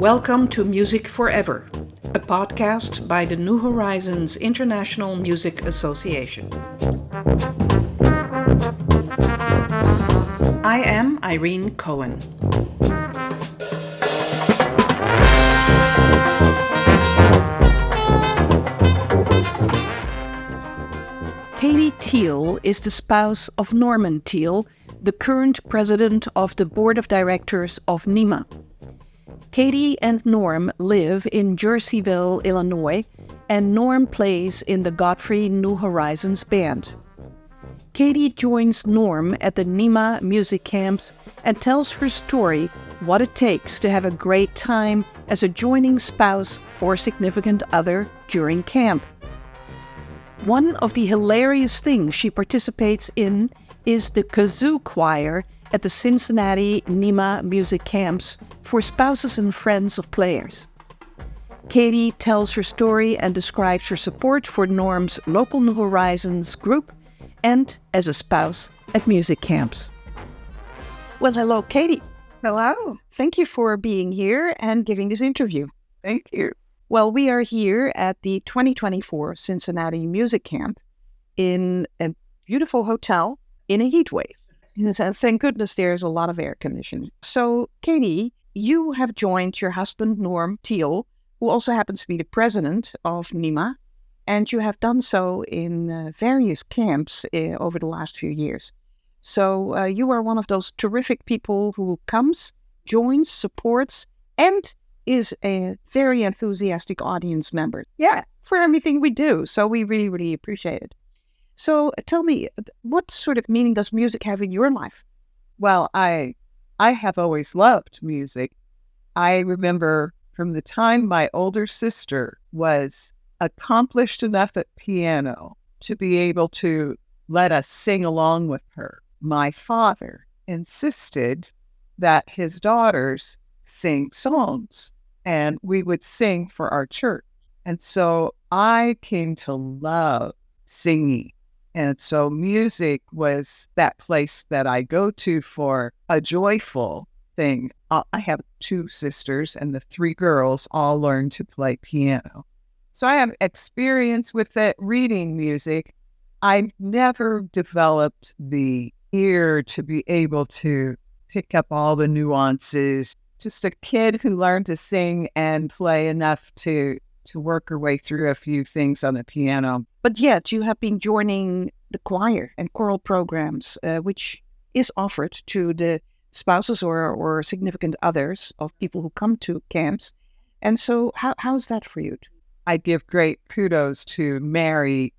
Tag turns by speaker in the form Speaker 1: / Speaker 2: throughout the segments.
Speaker 1: Welcome to Music Forever, a podcast by the New Horizons International Music Association. I am Irene Cohen. Katie Thiel is the spouse of Norman Thiel, the current president of the board of directors of NHIMA. Katie and Norm live in Jerseyville, Illinois, and Norm plays in the Godfrey New Horizons Band. Katie joins Norm at the NHIMA Music Camps and tells her story, what it takes to have a great time as a joining spouse or significant other during camp. One of the hilarious things she participates in is the Kazoo Choir at the Cincinnati NHIMA Music Camps for spouses and friends of players. Katie tells her story and describes her support for Norm's local New Horizons group and as a spouse at music camps. Well, hello, Katie.
Speaker 2: Hello.
Speaker 1: Thank you for being here and giving this interview.
Speaker 2: Thank you.
Speaker 1: Well, we are here at the 2024 Cincinnati Music Camp in a beautiful hotel in a heat wave. And thank goodness there's a lot of air conditioning. So, Katie, you have joined your husband, Norm Thiel, who also happens to be the president of NHIMA, and you have done so in various camps over the last few years. So you are one of those terrific people who comes, joins, supports, and is a very enthusiastic audience member. Yeah, for everything we do. So we really, really appreciate it. So tell me, what sort of meaning does music have in your life?
Speaker 2: Well, I have always loved music. I remember from the time my older sister was accomplished enough at piano to be able to let us sing along with her. My father insisted that his daughters sing songs, and we would sing for our church. And so I came to love singing. And so music was that place that I go to for a joyful thing. I have two sisters, and the three girls all learned to play piano. So I have experience with it, reading music. I never developed the ear to be able to pick up all the nuances. Just a kid who learned to sing and play enough to work her way through a few things on the piano.
Speaker 1: But yet you have been joining the choir and choral programs, which is offered to the spouses or significant others of people who come to camps. And so how's that for you?
Speaker 2: I give great kudos to Mary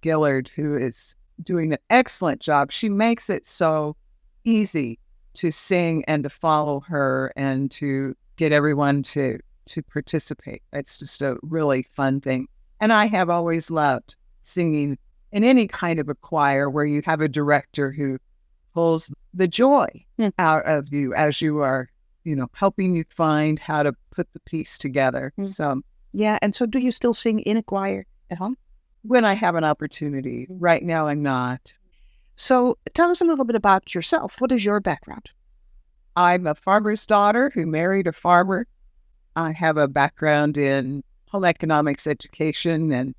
Speaker 2: Gillard, who is doing an excellent job. She makes it so easy to sing and to follow her and to get everyone to participate. It's just a really fun thing. And I have always loved singing in any kind of a choir where you have a director who pulls the joy out of you as you are, helping you find how to put the piece together. So,
Speaker 1: yeah. And so do you still sing in a choir at home?
Speaker 2: When I have an opportunity. Right now, I'm not.
Speaker 1: So tell us a little bit about yourself. What is your background?
Speaker 2: I'm a farmer's daughter who married a farmer. I have a background in home economics education, and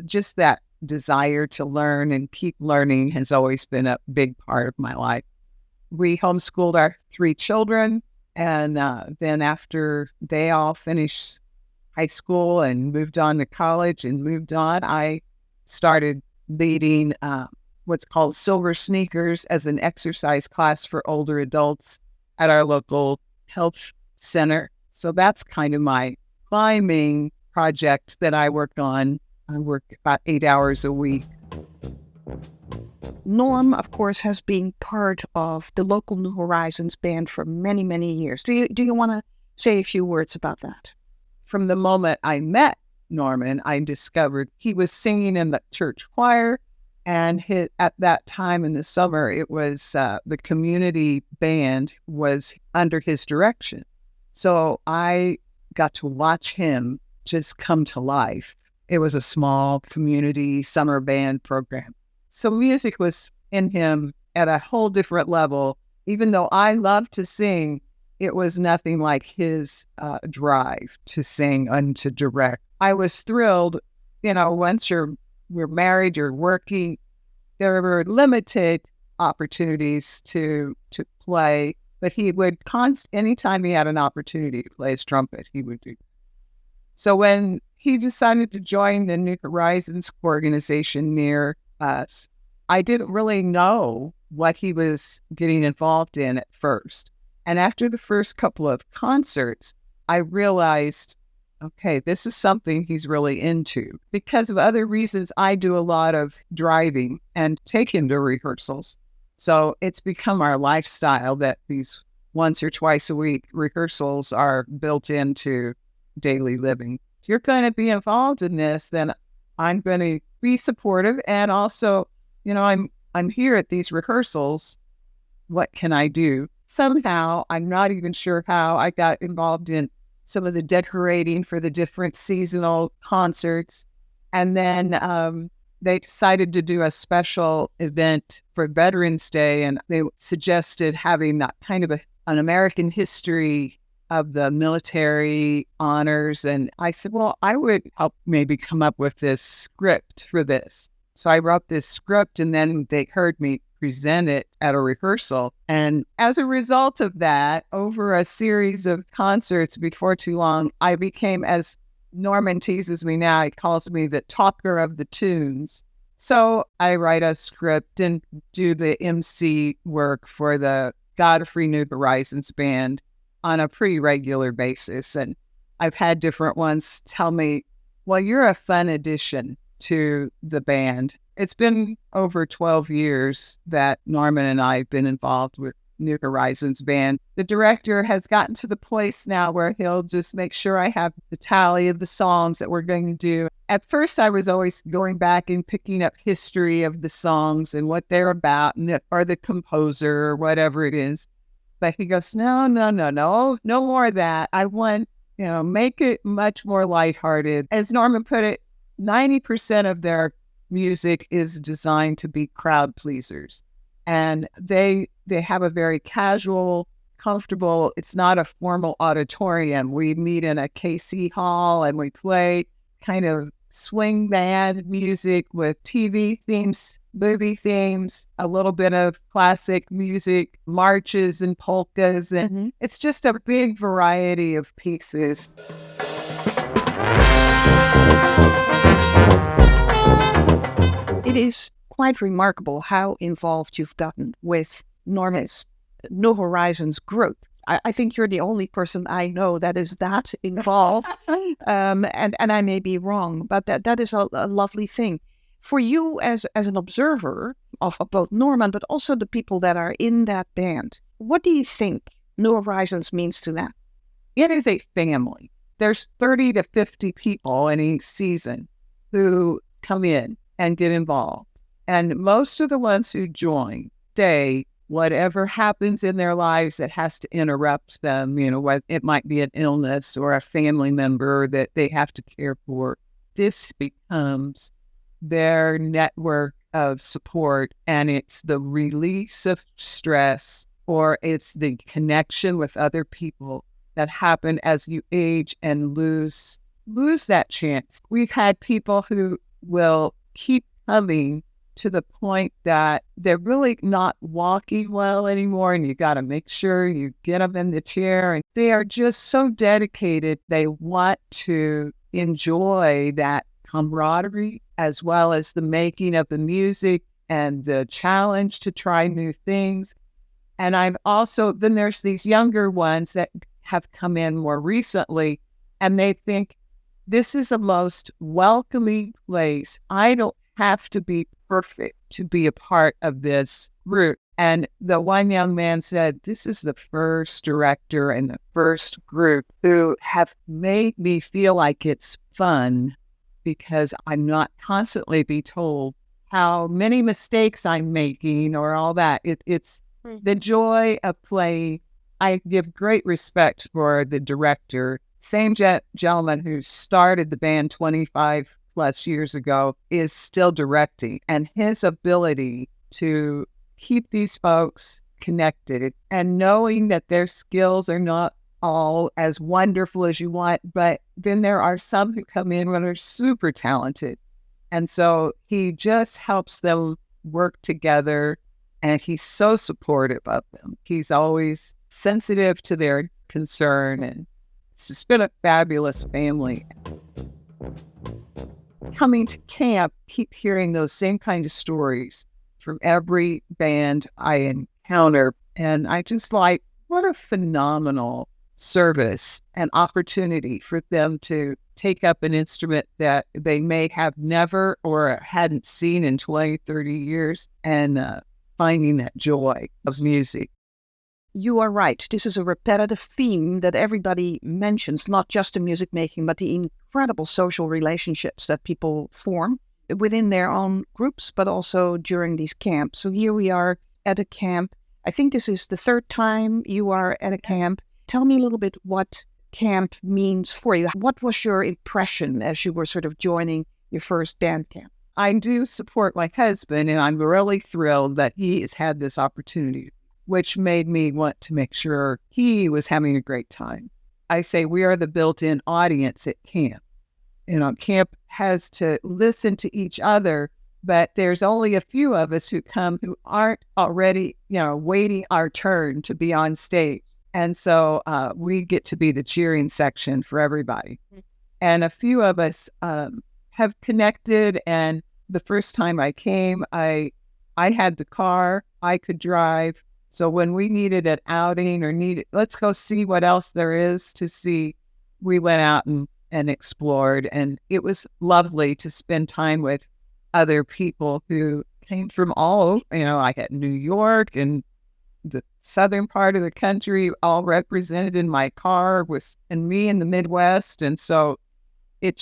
Speaker 2: just that desire to learn and keep learning has always been a big part of my life. We homeschooled our three children, and then after they all finished high school and moved on to college and moved on, I started leading what's called Silver Sneakers as an exercise class for older adults at our local health center. So that's kind of my main project that I work on. I work about 8 hours a week.
Speaker 1: Norm, of course, has been part of the local New Horizons Band for many, many years. Do you want to say a few words about that?
Speaker 2: From the moment I met Norman, I discovered he was singing in the church choir, and at that time in the summer, it was the community band was under his direction. So I got to watch him just come to life. It was a small community summer band program. So music was in him at a whole different level. Even though I love to sing, it was nothing like his drive to sing and to direct. I was thrilled, once we're married, you're working, there were limited opportunities to play, but he would anytime he had an opportunity to play his trumpet, he would do. So when he decided to join the New Horizons organization near us, I didn't really know what he was getting involved in at first. And after the first couple of concerts, I realized, okay, this is something he's really into. Because of other reasons, I do a lot of driving and take him to rehearsals. So it's become our lifestyle that these once or twice a week rehearsals are built into daily living. If you're going to be involved in this, then I'm going to be supportive. And also, I'm here at these rehearsals. What can I do? Somehow, I'm not even sure how, I got involved in some of the decorating for the different seasonal concerts. And then they decided to do a special event for Veterans Day, and they suggested having that kind of an American history of the military honors. And I said, well, I would help maybe come up with this script for this. So I wrote this script, and then they heard me present it at a rehearsal. And as a result of that, over a series of concerts before too long, I became, as Norman teases me now, he calls me the talker of the tunes. So I write a script and do the MC work for the Godfrey New Horizons Band on a pretty regular basis. And I've had different ones tell me, well, you're a fun addition to the band. It's been over 12 years that Norman and I have been involved with New Horizons Band. The director has gotten to the place now where he'll just make sure I have the tally of the songs that we're going to do. At first, I was always going back and picking up history of the songs and what they're about, or the composer or whatever it is. But he goes, no more of that. I want, make it much more lighthearted. As Norman put it, 90% of their music is designed to be crowd pleasers. And they have a very casual, comfortable, it's not a formal auditorium. We meet in a KC hall and we play kind of swing band music with TV themes, movie themes, a little bit of classic music, marches and polkas. And it's just a big variety of pieces.
Speaker 1: It is quite remarkable how involved you've gotten with Norman's New Horizons group. I think you're the only person I know that is that involved. And I may be wrong, but that is a lovely thing. For you as an observer of both Norman, but also the people that are in that band, what do you think New Horizons means to them?
Speaker 2: It is a family. There's 30 to 50 people in each season who come in and get involved. And most of the ones who join stay, whatever happens in their lives that has to interrupt them, it might be an illness or a family member that they have to care for. This becomes their network of support, and it's the release of stress, or it's the connection with other people that happen as you age and lose that chance. We've had people who will keep coming to the point that they're really not walking well anymore, and you got to make sure you get them in the chair. And they are just so dedicated. They want to enjoy that camaraderie as well as the making of the music and the challenge to try new things. And then there's these younger ones that have come in more recently, and they think this is the most welcoming place. I don't have to be perfect to be a part of this group. And the one young man said, this is the first director and the first group who have made me feel like it's fun, because I'm not constantly be told how many mistakes I'm making or all that. It's the joy of playing. I give great respect for the director. Same gentleman who started the band 25 plus years ago is still directing, and his ability to keep these folks connected and knowing that their skills are not all as wonderful as you want, but then there are some who come in and are super talented. And so he just helps them work together, and he's so supportive of them. He's always sensitive to their concern, and it's just been a fabulous family. Coming to camp, keep hearing those same kind of stories from every band I encounter. And I just like, what a phenomenal service and opportunity for them to take up an instrument that they may have never or hadn't seen in 20, 30 years and finding that joy of music.
Speaker 1: You are right. This is a repetitive theme that everybody mentions, not just in music making, but the incredible social relationships that people form within their own groups, but also during these camps. So here we are at a camp. I think this is the third time you are at a camp. Tell me a little bit what camp means for you. What was your impression as you were sort of joining your first band camp?
Speaker 2: I do support my husband, and I'm really thrilled that he has had this opportunity, which made me want to make sure he was having a great time. I say we are the built-in audience at camp. You know, camp has to listen to each other, but there's only a few of us who come who aren't already, waiting our turn to be on stage. And so we get to be the cheering section for everybody. And a few of us have connected. And the first time I came, I had the car, I could drive. So when we needed an outing or let's go see what else there is to see, we went out and explored. And it was lovely to spend time with other people who came from all, I had New York and the southern part of the country, all represented in my car, and me in the Midwest. And so it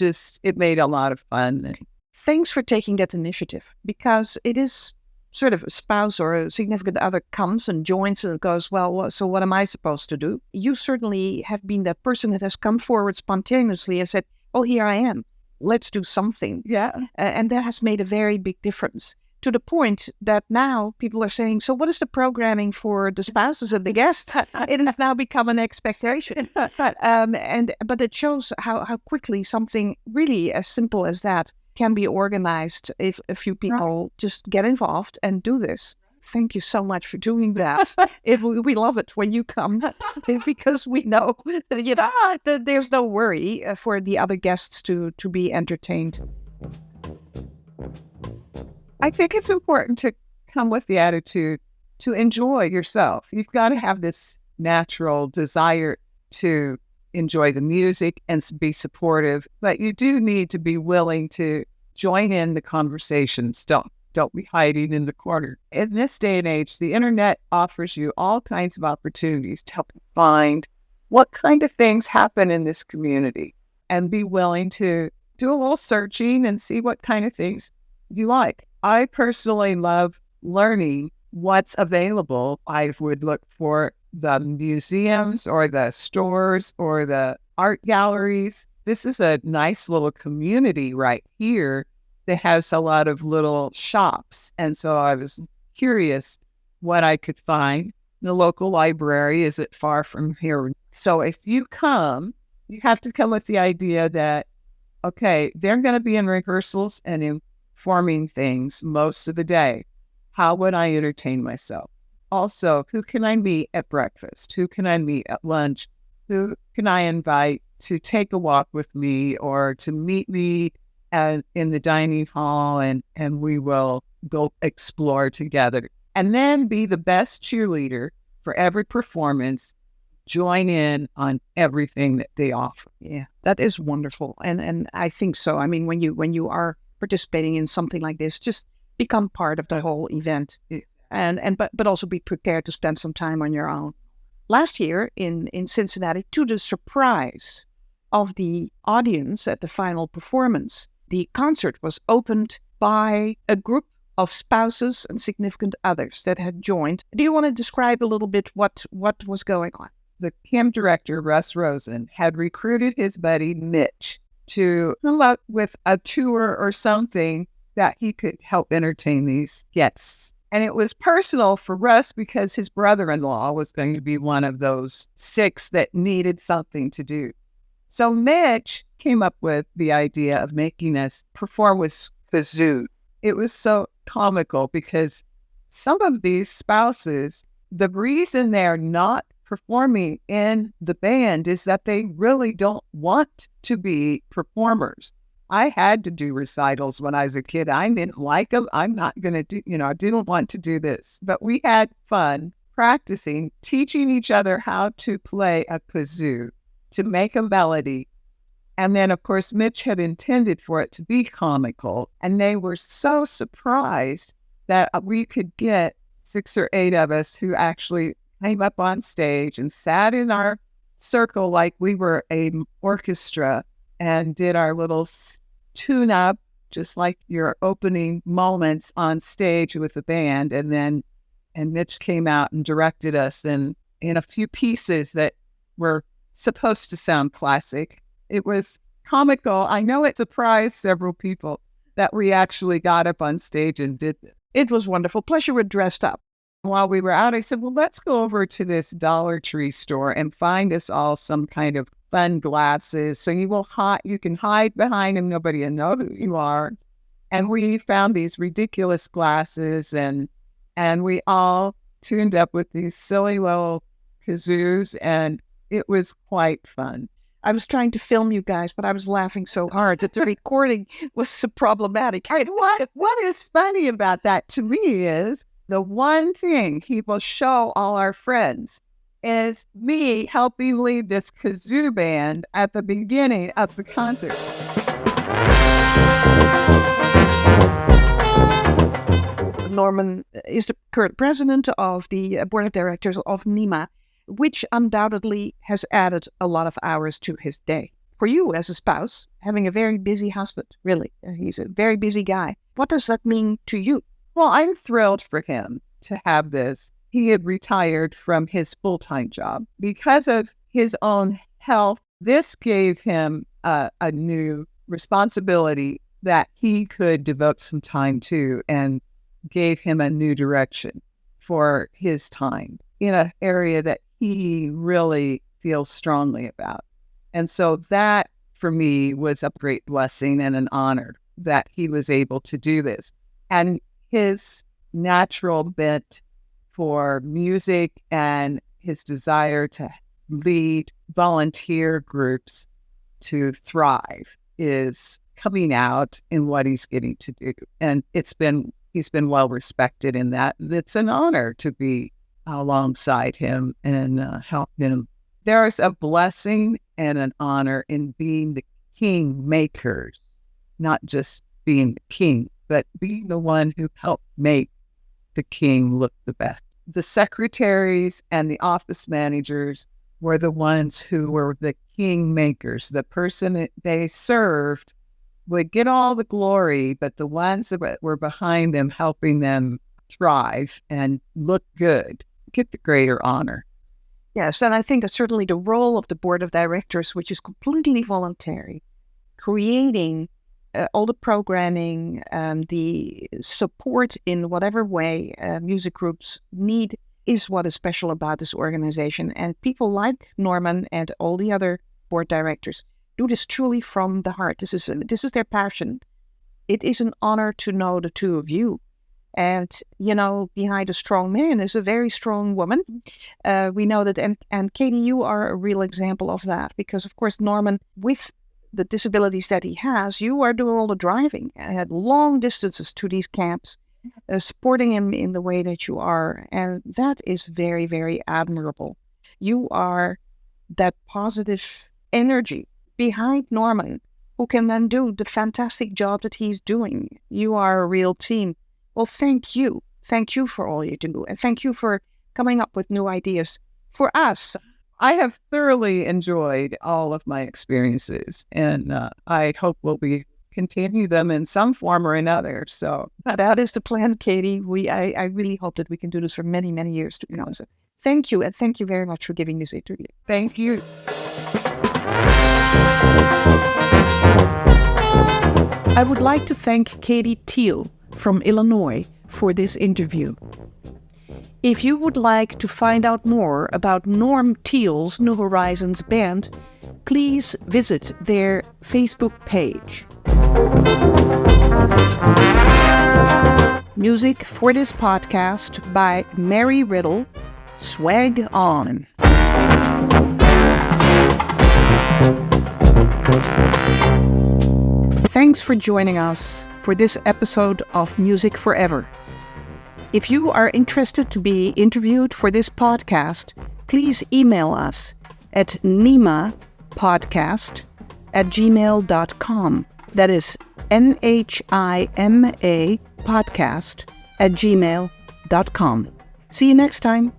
Speaker 2: made a lot of fun.
Speaker 1: Thanks for taking that initiative, because it is sort of a spouse or a significant other comes and joins and goes, well, so what am I supposed to do? You certainly have been that person that has come forward spontaneously and said, oh, here I am. Let's do something.
Speaker 2: Yeah.
Speaker 1: And that has made a very big difference, to the point that now people are saying, so what is the programming for the spouses and the guests? It has now become an expectation. But it shows how quickly something really as simple as that can be organized if a few people just get involved and do this. Thank you so much for doing that. We love it when you come, because we know that there's no worry for the other guests to be entertained.
Speaker 2: I think it's important to come with the attitude to enjoy yourself. You've got to have this natural desire to enjoy the music and be supportive, but you do need to be willing to join in the conversations. Don't be hiding in the corner. In this day and age, the internet offers you all kinds of opportunities to help you find what kind of things happen in this community, and be willing to do a little searching and see what kind of things you like. I personally love learning what's available. I would look for the museums or the stores or the art galleries. This is a nice little community right here that has a lot of little shops. And so I was curious what I could find. The local library isn't far from here. So if you come, you have to come with the idea that, okay, they're going to be in rehearsals and informing things most of the day. How would I entertain myself? Also, who can I meet at breakfast? Who can I meet at lunch? Who can I invite to take a walk with me or to meet me in the dining hall, and we will go explore together. And then be the best cheerleader for every performance. Join in on everything that they offer.
Speaker 1: Yeah, that is wonderful. And I think so. I mean, when you are participating in something like this, just become part of the whole event. Yeah. But also be prepared to spend some time on your own. Last year in Cincinnati, to the surprise of the audience at the final performance, the concert was opened by a group of spouses and significant others that had joined. Do you want to describe a little bit what was going on?
Speaker 2: The camp director, Russ Rosen, had recruited his buddy Mitch to come up with a tour or something that he could help entertain these guests. And it was personal for Russ because his brother-in-law was going to be one of those 6 that needed something to do. So Mitch came up with the idea of making us perform with kazoo. It was so comical because some of these spouses, the reason they're not performing in the band is that they really don't want to be performers. I had to do recitals when I was a kid. I didn't like them. I'm not going to do, I didn't want to do this. But we had fun practicing, teaching each other how to play a kazoo, to make a melody. And then, of course, Mitch had intended for it to be comical. And they were so surprised that we could get 6 or 8 of us who actually came up on stage and sat in our circle like we were an orchestra and did our little tune-up, just like your opening moments on stage with the band. And Mitch came out and directed us in a few pieces that were supposed to sound classic. It was comical. I know it surprised several people that we actually got up on stage and did it.
Speaker 1: It was wonderful. Plus, you were dressed up.
Speaker 2: While we were out, I said, well, let's go over to this Dollar Tree store and find us all some kind of fun glasses. So you can hide behind them. Nobody will know who you are. And we found these ridiculous glasses and we all tuned up with these silly little kazoos, and it was quite fun.
Speaker 1: I was trying to film you guys, but I was laughing so hard that the recording was so problematic.
Speaker 2: What is funny about that to me is the one thing he will show all our friends is me helping lead this kazoo band at the beginning of the concert.
Speaker 1: Norman is the current president of the board of directors of NHIMA, which undoubtedly has added a lot of hours to his day. For you as a spouse, having a very busy husband, really, he's a very busy guy. What does that mean to you?
Speaker 2: Well, I'm thrilled for him to have this. He had retired from his full-time job. Because of his own health, this gave him a new responsibility that he could devote some time to and gave him a new direction for his time in an area that he really feels strongly about. And so that, for me, was a great blessing and an honor that he was able to do this. And his natural bent for music and his desire to lead volunteer groups to thrive is coming out in what he's getting to do. And he's been well respected in that. It's an honor to be alongside him and help him. There's a blessing and an honor in being the king makers, not just being the king, but being the one who helped make the king look the best. The secretaries and the office managers were the ones who were the king makers. The person that they served would get all the glory, but the ones that were behind them, helping them thrive and look good, get the greater honor.
Speaker 1: Yes, and I think that certainly the role of the board of directors, which is completely voluntary, creating all the programming, the support in whatever way music groups need, is what is special about this organization. And people like Norman and all the other board directors do this truly from the heart. This is their passion. It is an honor to know the two of you. And, behind a strong man is a very strong woman. We know that, and Katie, you are a real example of that, because, of course, Norman, with the disabilities that he has, you are doing all the driving. I had long distances to these camps, supporting him in the way that you are. And that is very, very admirable. You are that positive energy behind Norman, who can then do the fantastic job that he's doing. You are a real team. Well, thank you. Thank you for all you do. And thank you for coming up with new ideas for us.
Speaker 2: I have thoroughly enjoyed all of my experiences, and I hope we'll continue them in some form or another. So
Speaker 1: that is the plan, Katie. I really hope that we can do this for many, many years to come. So thank you, and thank you very much for giving this interview.
Speaker 2: Thank you.
Speaker 1: I would like to thank Katie Thiel from Illinois for this interview. If you would like to find out more about Norman Thiel's New Horizons Band, please visit their Facebook page. Music for this podcast by Mary Riddle. Swag on. Thanks for joining us for this episode of Music Forever. If you are interested to be interviewed for this podcast, please email us at NHIMApodcast@gmail.com. That is NHIMA podcast@gmail.com. See you next time.